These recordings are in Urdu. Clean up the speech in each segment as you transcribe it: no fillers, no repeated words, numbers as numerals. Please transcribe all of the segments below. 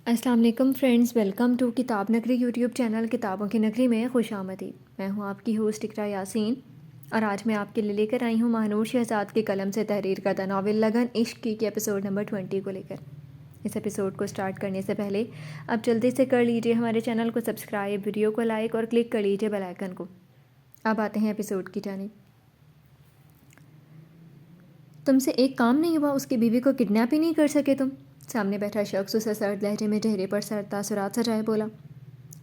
السلام علیکم فرینڈز، ویلکم ٹو کتاب نگری یوٹیوب چینل کتابوں کی نگری میں خوش آمدید۔ میں ہوں آپ کی ہوسٹ اقرا یاسین، اور آج میں آپ کے لیے لے کر آئی ہوں مہنور شہزاد کے قلم سے تحریر کردہ ناول لگن عشق کی کے ایپیسوڈ نمبر 20 کو لے کر۔ اس ایپیسوڈ کو سٹارٹ کرنے سے پہلے اب جلدی سے کر لیجئے ہمارے چینل کو سبسکرائب، ویڈیو کو لائک اور کلک کر لیجئے بیل آئیکن کو۔ اب آتے ہیں ایپیسوڈ کی جانب۔ تم سے ایک کام نہیں ہوا، اس کی بیوی کو کڈنیپ ہی نہیں کر سکے تم؟ سامنے بیٹھا شخص اسے سرد لہجے میں چہرے پر سرد تاثرات سجائے بولا۔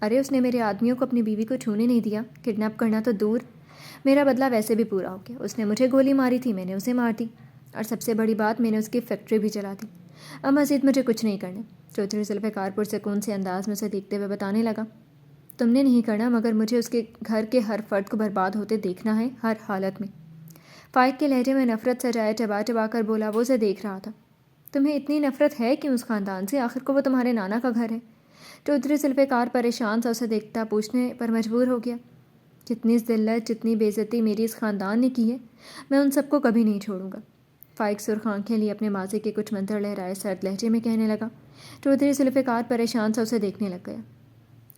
ارے اس نے میرے آدمیوں کو اپنی بیوی کو چھونے نہیں دیا، کڈنیپ کرنا تو دور، میرا بدلہ ویسے بھی پورا ہو گیا۔ اس نے مجھے گولی ماری تھی، میں نے اسے مار دی، اور سب سے بڑی بات، میں نے اس کی فیکٹری بھی جلا دی۔ اب مزید مجھے کچھ نہیں کرنا۔ چودھری ذوالفقار پرسکون سے انداز میں اسے دیکھتے ہوئے بتانے لگا، تم نے نہیں کرنا، مگر مجھے اس کے گھر کے ہر فرد کو برباد ہوتے دیکھنا ہے، ہر حالت میں۔ فائق کے لہجے میں نفرت سجائے چبا چبا کر بولا۔ وہ اسے دیکھ رہا تھا۔ تمہیں اتنی نفرت ہے کیوں اس خاندان سے؟ آخر کو وہ تمہارے نانا کا گھر ہے۔ چودھری ذوالفقار پریشان سا اسے دیکھتا پوچھنے پر مجبور ہو گیا، جتنی ذلت، جتنی بے عزتی میری اس خاندان نے کی ہے، میں ان سب کو کبھی نہیں چھوڑوں گا۔ فائق سرخ آنکھیں لیے اپنے ماضی کے کچھ منظر لہرائے سرد لہجے میں کہنے لگا۔ چودھری ذوالفقار پریشان سا اسے دیکھنے لگ گیا۔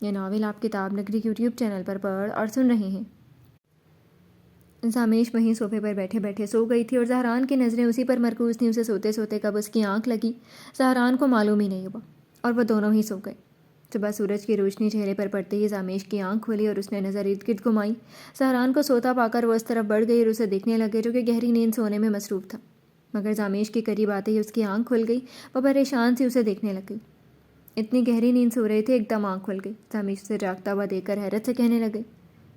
یہ ناول آپ کتاب نگری یوٹیوب چینل پر پڑھ اور سن رہے ہیں۔ زامیش وہیں صوفے پر بیٹھے بیٹھے سو گئی تھی، اور زہران کی نظریں اسی پر مرکوز تھیں۔ اسے سوتے سوتے کب اس کی آنکھ لگی زہران کو معلوم ہی نہیں ہوا، اور وہ دونوں ہی سو گئے۔ صبح سورج کی روشنی چہرے پر پڑتے ہی زامیش کی آنکھ کھلی اور اس نے نظر ارد گرد گھمائی۔ زہران کو سوتا پا کر وہ اس طرف بڑھ گئی اور اسے دیکھنے لگے، جو کہ گہری نیند سونے میں مصروف تھا۔ مگر زامیش کے قریب آتے ہی اس کی آنکھ کھل گئی۔ وہ پریشان سی اسے دیکھنے لگ گئی۔ اتنی گہری نیند سو رہے تھے، ایک دم آنکھ کھل گئی۔ زامیش اسے جاگتا ہوا دیکھ کر حیرت سے کہنے لگے،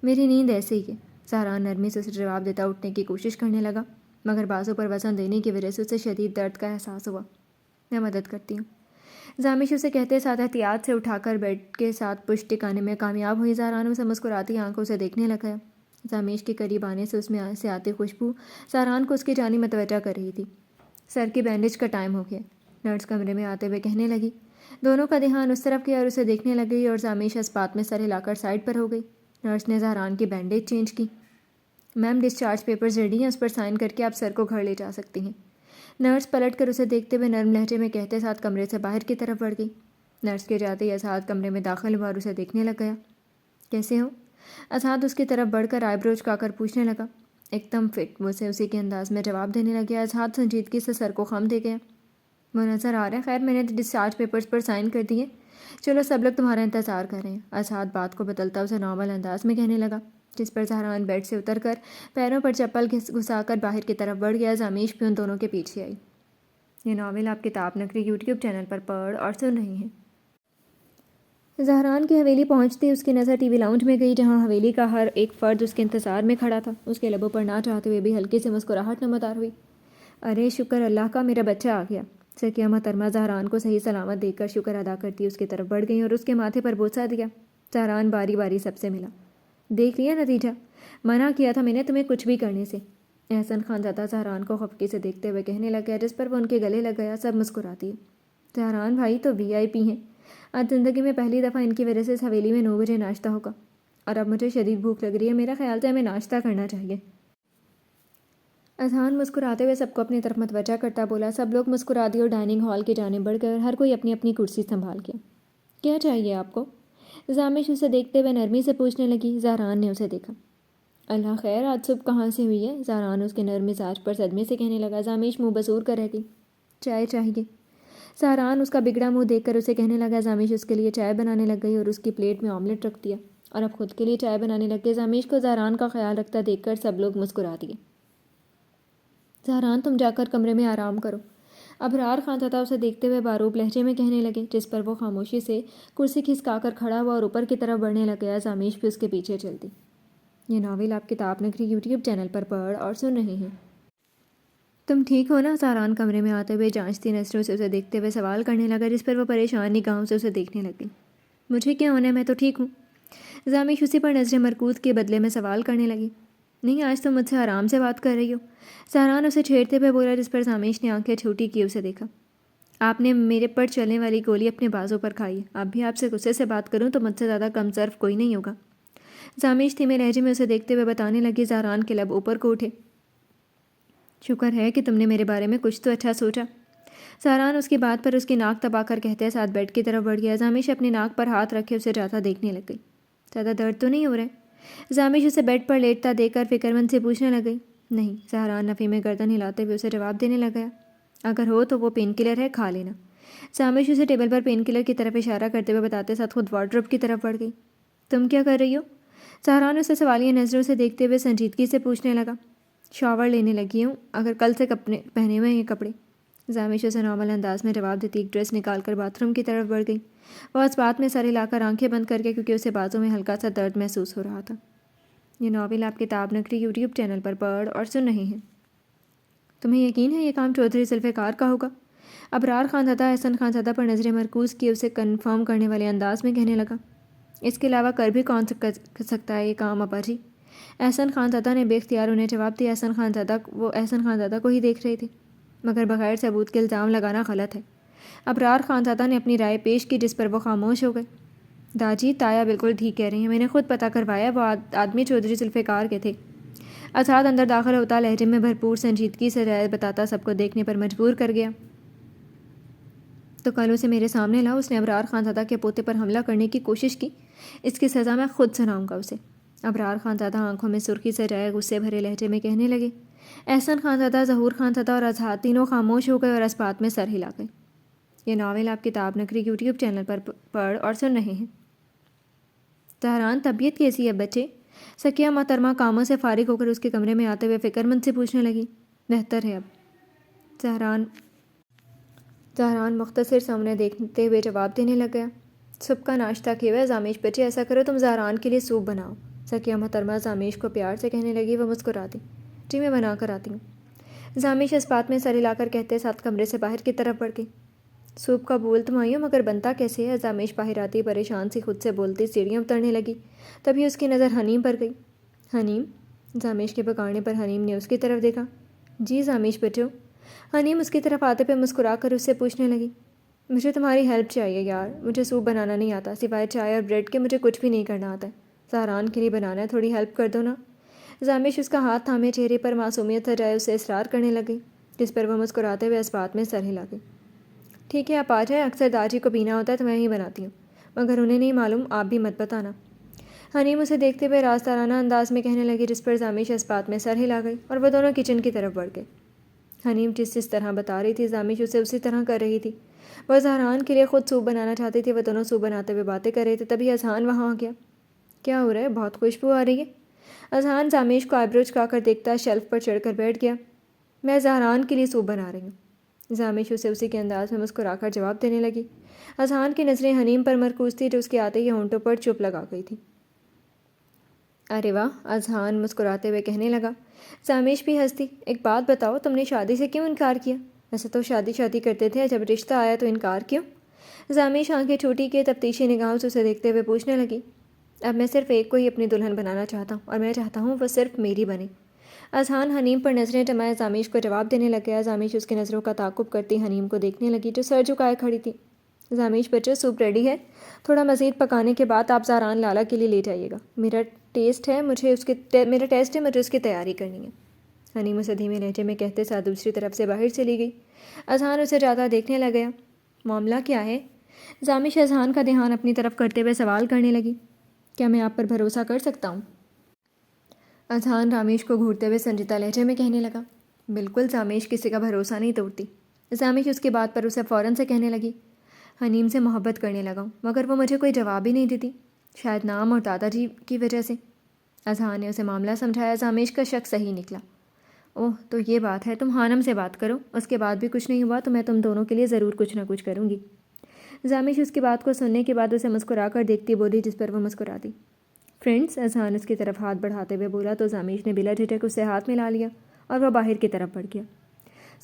میری نیند ایسے ہی ہے۔ زہران نرمی سے اسے جواب دیتا اٹھنے کی کوشش کرنے لگا، مگر بازو پر وزن دینے کی وجہ سے اسے شدید درد کا احساس ہوا۔ میں مدد کرتی ہوں، زامیش اسے کہتے ساتھ احتیاط سے اٹھا کر بیڈ کے ساتھ پشت ٹکانے میں کامیاب ہوئی۔ زہران اسے مسکراتی آنکھوں سے دیکھنے لگا۔ زامیش کے قریب آنے سے اس میں سے آتی خوشبو زہران کو اس کی جانب متوجہ کر رہی تھی۔ سر کی بینڈیج کا ٹائم ہو گیا، نرس کمرے میں آتے ہوئے کہنے لگی۔ دونوں کا دھیان اس طرف کیا اور اسے دیکھنے لگ گئی، اور زامیش اس بات میں سر ہلا کر سائڈ پر ہو گئی۔ نرس نے زہران کی بینڈیج چینج کی۔ میم ڈسچارج پیپرز ریڈی ہیں، اس پر سائن کر کے آپ سر کو گھر لے جا سکتی ہیں۔ نرس پلٹ کر اسے دیکھتے ہوئے نرم لہجے میں کہتے ساتھ کمرے سے باہر کی طرف بڑھ گئی۔ نرس کے جاتے ہی اسعد کمرے میں داخل ہوا اور اسے دیکھنے لگ گیا۔ کیسے ہو؟ اسعد اس کی طرف بڑھ کر آئی برو جھکا کر پوچھنے لگا۔ ایک دم فٹ، وہ اسے اسی کے انداز میں جواب دینے لگا۔ اسعد سنجیدگی سے سر کو خم دے گیا۔ وہ نظر آ رہا ہے، خیر میں نے ڈسچارج پیپرز پر سائن کر دیے، چلو سب لوگ تمہارا انتظار کر رہے ہیں۔ اسعد بات کو بدلتا اسے نارمل انداز میں کہنے لگا، جس پر زہران بیڈ سے اتر کر پیروں پر چپل گھسا کر باہر کی طرف بڑھ گیا۔ زامیش بھی ان دونوں کے پیچھے آئی۔ یہ ناول آپ کتاب نگری یوٹیوب چینل پر پڑھ اور سن رہے ہیں۔ زہران کی حویلی پہنچتی اس کی نظر ٹی وی لاؤنج میں گئی، جہاں حویلی کا ہر ایک فرد اس کے انتظار میں کھڑا تھا۔ اس کے لبوں پر نہ چاہتے ہوئے بھی ہلکی سی مسکراہٹ نمودار ہوئی۔ ارے شکر اللہ کا، میرا بچہ آ گیا۔ سکیہ محترمہ زہران کو صحیح سلامت دیکھ کر شکر ادا کرتی اس کی طرف بڑھ گئی اور اس کے ماتھے پر بوسہ دیا۔ زہران باری باری سب سے ملا۔ دیکھ لیا نتیجہ؟ منع کیا تھا میں نے تمہیں کچھ بھی کرنے سے، احسن خان زادہ زہران کو خفگی سے دیکھتے ہوئے کہنے لگا، جس پر وہ ان کے گلے لگ گیا۔ سب مسکراتی ہے۔ زہران بھائی تو VIP ہیں، آج زندگی میں پہلی دفعہ ان کی وجہ سے اس حویلی میں 9 بجے ناشتہ ہوگا، اور اب مجھے شدید بھوک لگ رہی ہے، میرا خیال سے ہمیں ناشتہ کرنا چاہیے۔ اذہان مسکراتے ہوئے سب کو اپنی طرف متوجہ کرتا بولا۔ سب لوگ مسکرا دیے اور ڈائننگ ہال کی جانب بڑھ گئے، اور ہر کوئی اپنی اپنی کرسی سنبھال گیا۔ کیا چاہیے آپ کو؟ زامیش اسے دیکھتے ہوئے نرمی سے پوچھنے لگی۔ زہران نے اسے دیکھا۔ اللہ خیر، آج صبح کہاں سے ہوئی ہے؟ زہران اس کے نرم مزاج پر صدمے سے کہنے لگا۔ زامیش منہ بسور کر رہ گئی۔ چائے چاہیے؟ زہران اس کا بگڑا منہ دیکھ کر اسے کہنے لگا۔ زامیش اس کے لیے چائے بنانے لگ گئی اور اس کی پلیٹ میں آملیٹ رکھ دیا، اور اب خود کے لیے چائے بنانے لگ گئے۔ زامیش کو زہران کا خیال رکھتا دیکھ کر سب لوگ مسکرا دیے۔ زہران تم جا کر کمرے میں آرام کرو، ابرار خان زادہ اسے دیکھتے ہوئے باروب لہجے میں کہنے لگے، جس پر وہ خاموشی سے کرسی کھسکا کر کھڑا ہوا اور اوپر کی طرف بڑھنے لگ گیا۔ زامیش بھی اس کے پیچھے چلتی۔ یہ ناول آپ کتاب نگری یوٹیوب چینل پر پڑھ اور سن رہے ہیں۔ تم ٹھیک ہو نا؟ زہران کمرے میں آتے ہوئے جانچتی نظروں سے اسے دیکھتے ہوئے سوال کرنے لگا، جس پر وہ پریشان نگاہوں سے اسے دیکھنے لگ گئی۔ مجھے کیا ہونا ہے، میں تو ٹھیک ہوں۔ زامیش اسی پر نظریں مرکوز کے بدلے میں سوال کرنے لگی۔ نہیں، آج تم مجھ سے آرام سے بات کر رہی ہو، زہران اسے چھیڑتے ہوئے بولا، جس پر زامیش نے آنکھیں چھوٹی کی اسے دیکھا۔ آپ نے میرے پر چلنے والی گولی اپنے بازو پر کھائی ہے، اب بھی آپ سے غصے سے بات کروں تو مجھ سے زیادہ کم ظرف کوئی نہیں ہوگا، زامیش دھیمے لہجے میں اسے دیکھتے ہوئے بتانے لگی۔ زہران کے لب اوپر کو اٹھے۔ شکر ہے کہ تم نے میرے بارے میں کچھ تو اچھا سوچا۔ سہران اس کی بات پر اس کی ناک دبا کر کہتے ساتھ بیڈ کی طرف بڑھ گیا۔ زامیش اپنی ناک پر ہاتھ رکھے اسے جاتا دیکھنے لگ گئی۔ زیادہ درد تو نہیں ہو رہا ہے؟ زامیش اسے بیڈ پر لیٹتا دیکھ کر فکر مند سے پوچھنے لگ گئی۔ نہیں، سہران نفی میں گردن ہلاتے ہوئے اسے جواب دینے لگ گیا۔ اگر ہو تو وہ پین کلر ہے، کھا لینا۔ زامیش اسے ٹیبل پر پین کلر کی طرف اشارہ کرتے ہوئے بتاتے ساتھ خود وارڈروب کی طرف بڑھ گئی۔ تم کیا کر رہی ہو؟ سہران اسے سوالیہ نظروں سے دیکھتے ہوئے سنجیدگی سے پوچھنے لگا۔ شاور لینے لگی ہوں، اگر کل سے کپڑے پہنے ہوئے ہیں یہ کپڑے۔ زامیش اسے نارمل انداز میں جواب دیتی ایک ڈریس نکال کر باتھ روم کی طرف بڑھ گئی۔ وہ اس بات میں سر ہلا کر آنکھیں بند کر کے کیونکہ اسے بازوں میں ہلکا سا درد محسوس ہو رہا تھا۔ یہ ناول آپ کتاب نگری یوٹیوب چینل پر پڑھ اور سن رہے ہیں۔ تمہیں یقین ہے یہ کام چودھری ذوالفقار کا ہوگا؟ ابرار خانزادہ احسن خانزادہ پر نظریں مرکوز کیے اسے کنفرم کرنے والے انداز میں کہنے لگا۔ اس کے علاوہ کر بھی کون کر سکتا ہے یہ کام ابا جی؟ احسن خانزادہ نے بے اختیار انہیں جواب دیا۔ وہ احسن خانزادہ کو ہی دیکھ رہے تھے، مگر بغیر ثبوت کے الزام لگانا غلط ہے۔ ابرار خانزادہ نے اپنی رائے پیش کی جس پر وہ خاموش ہو گئے۔ داجی، تایا بالکل ٹھیک کہہ رہی ہیں، میں نے خود پتہ کروایا، وہ آدمی چودھری ذوالفقار کے تھے۔ آزاد اندر داخل ہوتا لہجے میں بھرپور سنجیدگی سے رائے بتاتا سب کو دیکھنے پر مجبور کر گیا۔ تو کل اسے میرے سامنے لاؤ، اس نے ابرار خانزادہ کے پوتے پر حملہ کرنے کی کوشش کی، اس کی سزا میں خود سناؤں گا اسے۔ ابرار خانزادہ آنکھوں میں سرخی سے جائے غصے بھرے لہجے میں کہنے لگے۔ احسن خانزادہ، ظہور خانزادہ اور آزاد تینوں خاموش ہو گئے اور اس بات میں سر ہلا گئے۔ یہ ناول آپ کتاب نگری یوٹیوب چینل پر پڑھ اور سن رہے ہیں۔ سہران، طبیعت کیسی ہے بچے؟ سکیہ محترمہ کاموں سے فارغ ہو کر اس کے کمرے میں آتے ہوئے فکر مند سے پوچھنے لگی۔ بہتر ہے اب، سہران مختصر سامنے دیکھتے ہوئے جواب دینے لگ گیا۔ صبح کا ناشتہ کیے ہوئے؟ زامیش بچے ایسا کرو تم زہران کے لیے سوپ بناؤ، سکیہ محترمہ زامیش کو پیار سے کہنے لگی۔ وہ مسکراتی۔ جی میں بنا کر آتی ہوں۔ زامیش اس بات میں سر ہلا کر کہتے ساتھ کمرے سے باہر کی طرف بڑھ گئی۔ سوپ کا بول تم آئی ہو، مگر بنتا کیسے ہے؟ زامیش باہر آتی پریشان سی خود سے بولتی سیڑھیاں اترنے لگی۔ تبھی اس کی نظر حنیم پر گئی۔ حنیم؟ زامیش کے پکارنے پر حنیم نے اس کی طرف دیکھا۔ جی زامیش بچو۔ حنیم اس کی طرف آتے پہ مسکرا کر اس سے پوچھنے لگی۔ مجھے تمہاری ہیلپ چاہیے یار، مجھے سوپ بنانا نہیں آتا، سوائے چائے اور بریڈ کے مجھے کچھ بھی نہیں کرنا آتا ہے۔ سہران کے لیے بنانا ہے، تھوڑی ہیلپ کر دو نا۔ زامیش اس کا ہاتھ تھامے چہرے پر معصومیت سجائے اسے اصرار کرنے لگی، جس پر وہ مسکراتے ہوئے اس بات میں سر ہلا گئی۔ ٹھیک ہے آپ آ جائیں، اکثر داجی کو پینا ہوتا ہے تو میں ہی بناتی ہوں، مگر انہیں نہیں معلوم، آپ بھی مت بتانا۔ حنیم اسے دیکھتے ہوئے رازدارانہ انداز میں کہنے لگی، جس پر زامیش اس بات میں سر ہلا گئی اور وہ دونوں کچن کی طرف بڑھ گئے۔ حنیم جس طرح بتا رہی تھی زامیش اسے اسی طرح کر رہی تھی۔ وہ زہران کے لیے خود سوپ بنانا چاہتی تھی، وہ دونوں سوپ بناتے ہوئے باتیں کر رہے تھے۔ تبھی اذہان وہاں آ گیا۔ کیا ہو رہا ہے؟ بہت خوشبو آ رہی ہے۔ اذہان زامیش کو آئی برو چکا کر دیکھتا شیلف پر چڑھ کر بیٹھ گیا۔ میں زہران کے لیے سوپ بنا رہی ہوں۔ زامیش اسے اسی کے انداز میں مسکرا کر جواب دینے لگی۔ اذہان کی نظریں حنیم پر مرکوز تھی جو اس کے آتے ہی ہونٹوں پر چپ لگا گئی تھی۔ ارے واہ، اذہان مسکراتے ہوئے کہنے لگا۔ زامیش بھی ہنس دی۔ ایک بات بتاؤ، تم نے شادی سے کیوں انکار کیا؟ ویسے تو شادی کرتے تھے، جب رشتہ آیا تو انکار کیوں؟ زامیش آنکھیں چھوٹی کے تفتیشی نگاہوں سے اسے دیکھتے ہوئے پوچھنے لگی۔ اب میں صرف ایک کو ہی اپنی دلہن بنانا چاہتا ہوں اور میں چاہتا ہوں وہ صرف میری بنے۔ اذہان حنیم پر نظریں جمائے زامیش کو جواب دینے لگ گیا۔ زامیش اس کی نظروں کا تعاقب کرتی حنیم کو دیکھنے لگی جو سر جھکائے کھڑی تھی۔ زامیش بچے، سوپ ریڈی ہے، تھوڑا مزید پکانے کے بعد آپ زہران لالا کے لیے لے جائیے گا۔ میرا ٹیسٹ ہے، مجھے اس کی تیاری کرنی ہے۔ حنیم اسے دھیمے لہجے میں کہتے ساتھ دوسری طرف سے باہر چلی گئی۔ اذہان اسے جاتا دیکھنے لگ گیا۔ معاملہ کیا ہے؟ زامیش اذہان کا دھیان اپنی طرف کرتے ہوئے سوال کرنے لگی۔ کیا میں آپ پر بھروسہ کر سکتا ہوں؟ اذہان زامیش کو گھورتے ہوئے سنجیدہ لہجے میں کہنے لگا۔ بالکل، زامیش کسی کا بھروسہ نہیں توڑتی۔ زامیش اس کی بات پر اسے فوراً سے کہنے لگی۔ حنیم سے محبت کرنے لگا ہوں، مگر وہ مجھے کوئی جواب ہی نہیں دیتی، شاید نام اور دادا جی کی وجہ سے۔ اذہان نے اسے معاملہ سمجھایا۔ زامیش کا شک صحیح نکلا۔ اوہ تو یہ بات ہے، تم خانم سے بات کرو، اس کے بعد بھی کچھ نہیں ہوا تو میں تم دونوں کے لیے ضرور کچھ نہ کچھ کروں گی۔ زامیش اس کی بات کو سننے کے بعد اسے مسکرا کر دیکھتی بولی، جس پر وہ مسکراتی۔ فرینڈس، اذہان اس کی طرف ہاتھ بڑھاتے ہوئے بولا تو زامیش نے بلا جھجک اسے ہاتھ ملا لیا اور وہ باہر کی طرف بڑھ گیا۔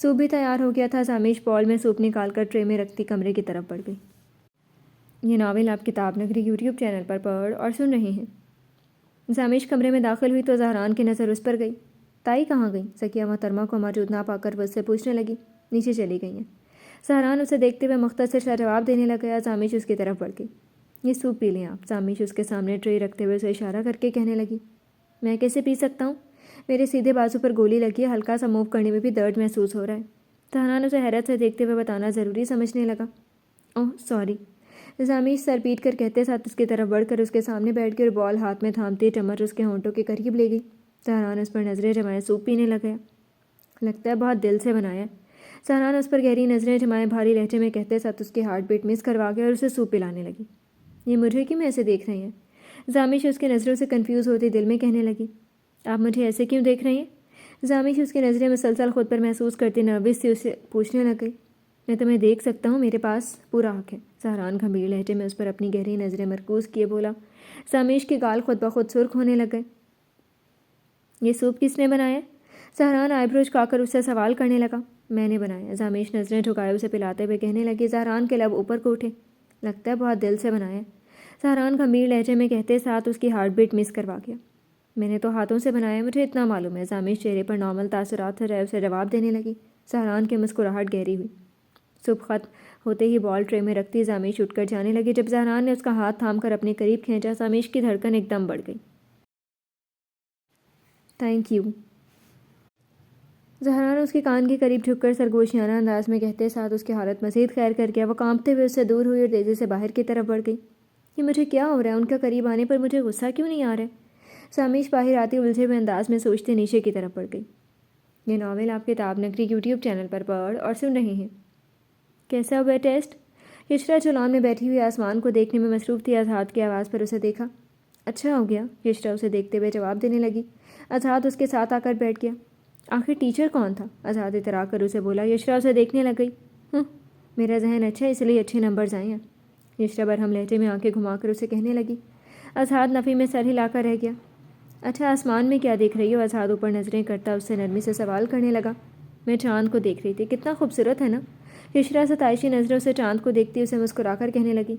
سوپ بھی تیار ہو گیا تھا۔ زامیش بال میں سوپ نکال کر ٹرے میں رکھتی کمرے کی طرف بڑھ گئی۔ یہ ناول آپ کتاب نگری یوٹیوب چینل پر پڑھ اور سن رہے ہیں۔ زامیش کمرے میں داخل ہوئی تو زہران کی نظر اس پر گئی۔ تائی کہاں گئی؟ سکیہ محترمہ کو موجود نہ پا کر وہ اس سے پوچھنے لگی۔ نیچے چلی گئی ہیں۔ سہران اسے دیکھتے ہوئے مختصر سا جواب دینے لگ گیا۔ زامیش اس کی طرف بڑھ گئی۔ یہ سوپ پی لیں آپ، زامیش اس کے سامنے ٹرے رکھتے ہوئے اسے اشارہ کر کے کہنے لگی۔ میں کیسے پی سکتا ہوں؟ میرے سیدھے بازو پر گولی لگی ہے، ہلکا سا موو کرنے میں بھی درد محسوس ہو رہا ہے۔ زہران اسے حیرت سے دیکھتے ہوئے بتانا ضروری سمجھنے لگا۔ اوہ سوری، زامیش سر پیٹ کر کہتے ساتھ اس کی طرف بڑھ کر اس کے سامنے بیٹھ کے اور بال ہاتھ میں تھامتی چمچ اس کے ہونٹوں کے قریب لے گئی۔ زہران اس پر نظریں جمائے سوپ پینے لگا۔ لگتا ہے بہت دل سے بنایا۔ زہران اس پر گہری نظریں جمائے بھاری لہجے میں کہتے ساتھ اس کی ہارٹ بیٹ مس کروا گیا اور اسے سوپ پلانے لگی۔ یہ مجھے کیوں ایسے دیکھ رہی ہیں؟ زامیش اس کی نظروں سے کنفیوز ہوتی دل میں کہنے لگی۔ آپ مجھے ایسے کیوں دیکھ رہی ہیں؟ زامیش اس کی نظریں مسلسل خود پر محسوس کرتی نروس سی اسے پوچھنے لگ گئی۔ میں تمہیں دیکھ سکتا ہوں، میرے پاس پورا حق ہے۔ زہران گھمبیر لہجے میں اس پر اپنی گہری نظریں مرکوز کیے بولا۔ زامیش کے گال خود بخود سرخ ہونے لگ گئے۔ یہ سوپ کس نے بنایا؟ زہران آئی برو جھکا کر اس سے سوال کرنے لگا۔ میں نے بنایا، زامیش نظریں جھکائے اسے پلاتے ہوئے کہنے لگی۔ زہران کے لب اوپر کو اٹھے۔ لگتا ہے بہت دل سے بنایا، زہران گھمبیر لہجے میں کہتے ساتھ اس کی ہارٹ بیٹ مس کروا گیا۔ میں نے تو ہاتھوں سے بنایا، مجھے اتنا معلوم ہے۔ زامیش چہرے پر نارمل تاثرات سے رہے اسے جواب دینے لگی۔ زہران کی مسکراہٹ گہری ہوئی۔ سوپ ختم ہوتے ہی بال ٹرے میں رکھتی زامیش اٹھ کر جانے لگی۔ جب زہران نے اس کا ہاتھ تھام کر اپنے قریب کھینچا، زامیش کی دھڑکن ایک دم بڑھ گئی۔ تھینک یو، زہران اس کے کان کے قریب جھک کر سرگوشیانہ انداز میں کہتے ساتھ اس کی حالت مزید خیر کر گیا۔ وہ کانپتے ہوئے اس سے دور ہوئی اور تیزی سے باہر کی طرف بڑھ گئی۔ یہ مجھے کیا ہو رہا ہے؟ ان کا قریب آنے پر مجھے غصہ کیوں نہیں آ رہا ہے؟ زامیش باہر آتی الجھے ہوئے انداز میں سوچتے نیچے کی طرف بڑھ گئی۔ یہ ناول آپ کتاب نگری یوٹیوب چینل پر پڑھ اور سن رہے ہیں۔ کیسا ہوا ٹیسٹ؟ یشرا جو لان میں بیٹھی ہوئی آسمان کو دیکھنے میں مصروف تھی، اذہان کی آواز پر اسے دیکھا۔ اچھا ہو گیا، یشرا اسے دیکھتے ہوئے جواب دینے لگی۔ اذہان اس کے ساتھ آ کر بیٹھ گیا۔ آخر ٹیچر کون تھا؟ اذہان اترا کر اسے بولا۔ یشرا اسے دیکھنے لگ گئی۔ میرا ذہن اچھا ہے اس لیے اچھے نمبرز آئے ہیں، یشرا برہم لہجے میں آنکھیں گھما کر اسے کہنے لگی۔ اذہان نفی میں سر ہلا کر رہ گیا۔ اچھا آسمان میں کیا دیکھ رہی ہو؟ اذہان اوپر نظریں کرتا اس سے نرمی سے سوال کرنے لگا۔ میں چاند کو دیکھ رہی تھی، کتنا خوبصورت ہے نا؟ یشرا ستائشی نظروں سے چاند کو دیکھتی اسے مسکرا کر کہنے لگی۔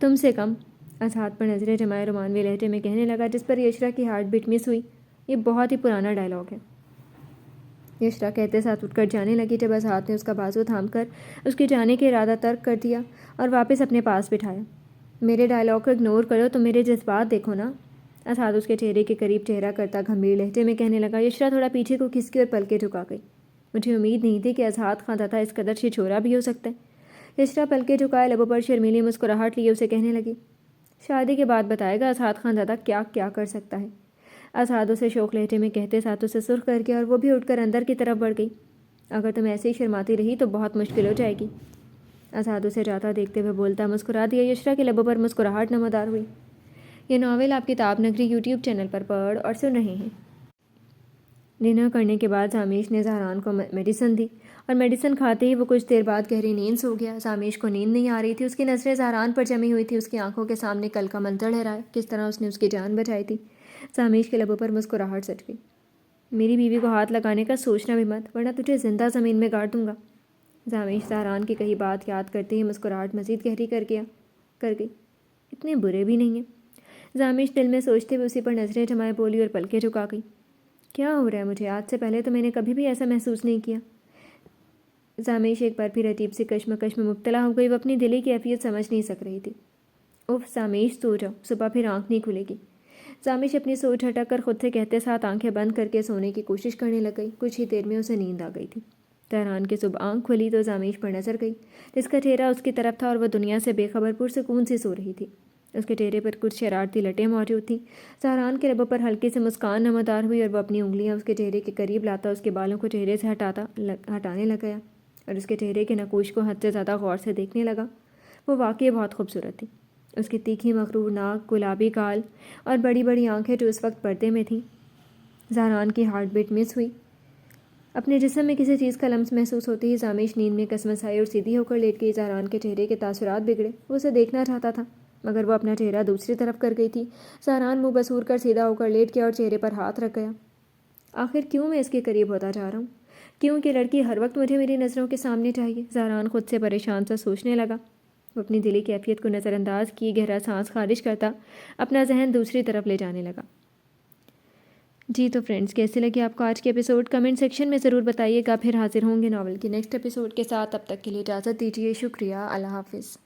تم سے کم، اذہان پر نظریں جمائے رومانوی لہجے میں کہنے لگا، جس پر یشرا کی ہارٹ بیٹ مس ہوئی۔ یہ بہت ہی پرانا ڈائلاگ ہے، یشرا کہتے ساتھ اٹھ کر جانے لگی۔ جب اذہان نے اس کا بازو تھام کر اس کے جانے کے ارادہ ترک کر دیا اور واپس اپنے پاس بٹھایا۔ میرے ڈائلاگ کو اگنور کرو تو میرے جذبات دیکھو نا، اذہان اس کے چہرے کے قریب چہرہ کرتا گھمبیر لہجے میں کہنے لگا۔ یشرا تھوڑا پیچھے کو کھسکی اور پلکیں جھکا گئی۔ مجھے امید نہیں تھی کہ اذہان خاندادہ اس قدر چھچھورا بھی ہو سکتا ہے۔ یشرا پلکیں جھکائے لبوں پر شرمیلی مسکراہٹ لیے اسے کہنے لگی۔ شادی کے بعد بتائے گا اذہان خاندادہ کیا کیا کر سکتا ہے، اذہان اسے شوق لہجے میں کہتے ساتھ اسے سرخ کر کے اور وہ بھی اٹھ کر اندر کی طرف بڑھ گئی۔ اگر تم ایسے ہی شرماتی رہی تو بہت مشکل ہو جائے گی، اذہان اسے جاتا دیکھتے ہوئے بولتا مسکرا دیا۔ یشرا کے لبوں پر مسکراہٹ نمودار ہوئی۔ یہ ناول آپ کتاب نگری یوٹیوب چینل پر پڑھ اور سن رہے ہیں۔ ڈنر کرنے کے بعد زامیش نے زہران کو میڈیسن دی اور میڈیسن کھاتے ہی وہ کچھ دیر بعد گہری نیند سو گیا۔ زامیش کو نیند نہیں آ رہی تھی، اس کی نظریں زہران پر جمی ہوئی تھی۔ اس کی آنکھوں کے سامنے کل کا منظر لہرایا، کس طرح اس نے اس کی جان بچائی تھی۔ زامیش کے لبوں پر مسکراہٹ سج گئی۔ میری بیوی کو ہاتھ لگانے کا سوچنا بھی مت، ورنہ تجھے زندہ زمین میں گاڑ دوں گا۔ زامیش زہران کی کہی بات یاد کرتے ہی مسکراہٹ مزید گہری کر گئی۔ اتنے برے بھی نہیں ہیں، زامیش دل میں سوچتے ہوئے اسی پر نظریں جمائے بولی اور پلکیں جھکا گئی۔ کیا ہو رہا ہے مجھے؟ آج سے پہلے تو میں نے کبھی بھی ایسا محسوس نہیں کیا۔ زامیش ایک بار پھر عجیب سی کشمکش میں مبتلا ہو گئی۔ وہ اپنی دلی کیفیت سمجھ نہیں سک رہی تھی۔ اوف زامیش سو جاؤ، صبح پھر آنکھ نہیں کھلے گی، زامیش اپنی سوچ ہٹک کر خود سے کہتے ساتھ آنکھیں بند کر کے سونے کی کوشش کرنے لگ گئی۔ کچھ ہی دیر میں اسے نیند آ گئی تھی۔ زہران کی صبح آنکھ کھلی تو زامیش پر نظر گئی، جس کا چہرہ اس کی طرف تھا اور وہ دنیا سے بے خبر پرسکون سی سو رہی تھی۔ اس کے چہرے پر کچھ شرارتی لٹیں موجود تھیں۔ زہران کے لبوں پر ہلکی سی مسکان نمودار ہوئی اور وہ اپنی انگلیاں اس کے چہرے کے قریب لاتا اس کے بالوں کو چہرے سے ہٹانے لگ گیا اور اس کے چہرے کے نقوش کو حد سے زیادہ غور سے دیکھنے لگا۔ وہ واقعی بہت خوبصورت تھی۔ اس کی تیکھی مغرور ناک، گلابی گال اور بڑی بڑی آنکھیں جو اس وقت پردے میں تھیں۔ زہران کی ہارٹ بیٹ مس ہوئی۔ اپنے جسم میں کسی چیز کا لمس محسوس ہوتے ہی زامیش نیند میں کسمسائی اور سیدھی ہو کر لیٹ گئی۔ زہران کے چہرے کے تاثرات بگڑے، وہ اسے دیکھنا چاہتا تھا مگر وہ اپنا چہرہ دوسری طرف کر گئی تھی۔ زہران منہ بسور کر سیدھا ہو کر لیٹ گیا اور چہرے پر ہاتھ رکھ گیا۔ آخر کیوں میں اس کے قریب ہوتا جا رہا ہوں؟ کیوں کہ لڑکی ہر وقت مجھے میری نظروں کے سامنے چاہیے؟ زہران خود سے پریشان سا سوچنے لگا۔ وہ اپنی دلی کیفیت کو نظر انداز کی گہرا سانس خارج کرتا اپنا ذہن دوسری طرف لے جانے لگا۔ جی تو فرینڈز، کیسے لگے آپ کو آج کے ایپیسوڈ؟ کمنٹ سیکشن میں ضرور بتائیے گا۔ پھر حاضر ہوں گے ناول کی نیکسٹ ایپیسوڈ کے ساتھ۔ تب تک کے لیے اجازت دیجیے۔ شکریہ، اللہ حافظ۔